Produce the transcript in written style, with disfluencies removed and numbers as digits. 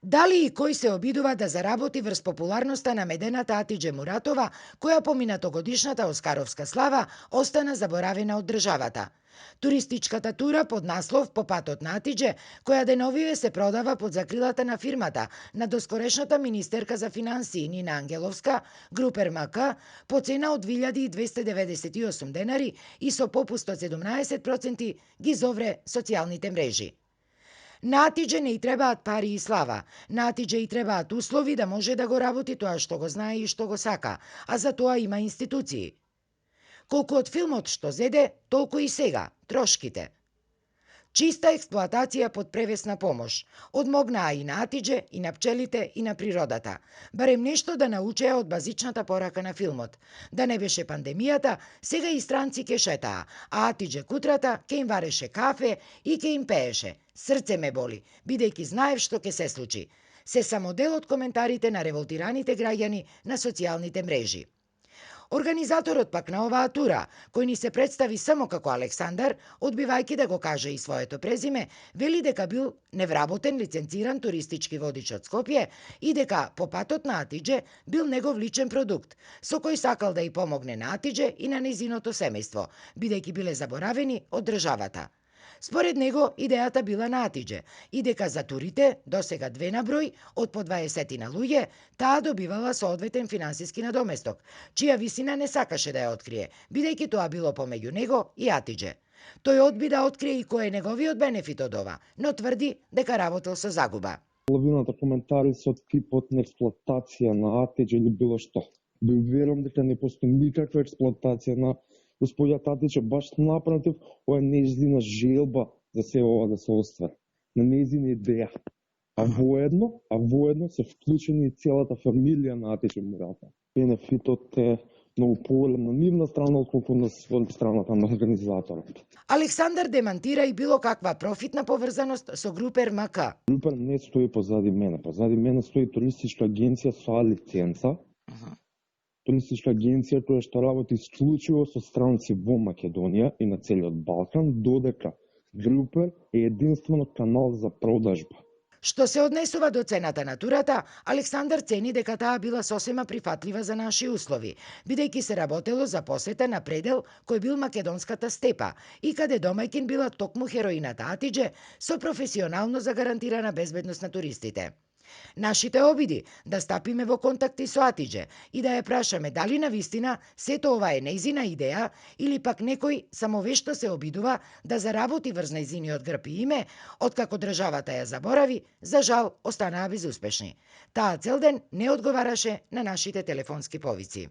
Дали и кој се обидува да заработи врз популарноста на медената Атидже Муратова, која по минатогодишната оскаровска слава остана заборавена од државата? Туристичката тура под наслов "По патот на Атидже", која деновиве се продава под закрилата на фирмата на доскорешната министерка за финансии Нина Ангеловска, Групер МК, по цена од 1298 денари и со попуст од 17% ги зовре социјалните мрежи. На Атидже не и требаат пари и слава. На Атидже и требаат услови да може да го работи тоа што го знае и што го сака, а за тоа има институции. Колку од филмот што зеде, толку и сега, трошките. Чиста експлоатација под превесна помош. Одмогнаа и на Атидже, и на пчелите, и на природата. Барем нешто да научеа од базичната порака на филмот. Да не беше пандемијата, сега и странци ке шетаа, а Атидже кутрата ке им вареше кафе и ке им пееше. Срце ме боли, бидејќи знаев што ке се случи. Се само дел од коментарите на револтираните граѓани на социјалните мрежи. Организаторот пак на оваа тура, кој ни се представи само како Александар, одбивајќи да го каже и своето презиме, вели дека бил невработен лиценциран туристички водич од Скопје и дека по патот на Атидже бил негов личен продукт, со кој сакал да и помогне на Атидже и на незиното семејство, бидејќи биле заборавени од државата. Според него, идејата била на Атидже и дека за турите, досега 2 на број, од по 20 на луѓе, таа добивала соодветен финансиски надоместок, чија висина не сакаше да ја открие, бидејќи тоа било помеѓу него и Атидже. Тој одби да открие и кој е неговиот бенефит од ова, но тврди дека работел со загуба. Половината коментари се од типот на експлоатација на Атидже или било што. Да уверувам дека не постои никаква експлоатација на господја Атидже, баш напротив, ова е нејзина желба за се ова да се оствари. На нејзина идеја. А воедно се вклучени и целата фамилија на Атидже Муратова. Бенефитот е многу поголем на нивна страна, отколку на страната на организаторот. Александар демантира и било каква профитна поврзаност со Групер МК. Групер не стои позади мене. Позади мене стои туристичка агенција со лиценца. Туристичка агенција која што работи исклучиво со странци во Македонија и на целиот Балкан, додека Групер е единствено канал за продажба. Што се однесува до цената на турата, Александар цени дека таа била сосема прифатлива за наши услови, бидејќи се работело за посета на предел кој бил македонската степа и каде домаќин била токму хероината Атидже со професионално загарантирана безбедност на туристите. Нашите обиди да стапиме во контакти со Атидже и да ја прашаме дали навистина сето ова е нејзина идеја или пак некој самовешто се обидува да заработи врз нејзиниот грб и име, откако државата ја заборави, за жал останаа безуспешни. Таа цел ден не одговараше на нашите телефонски повици.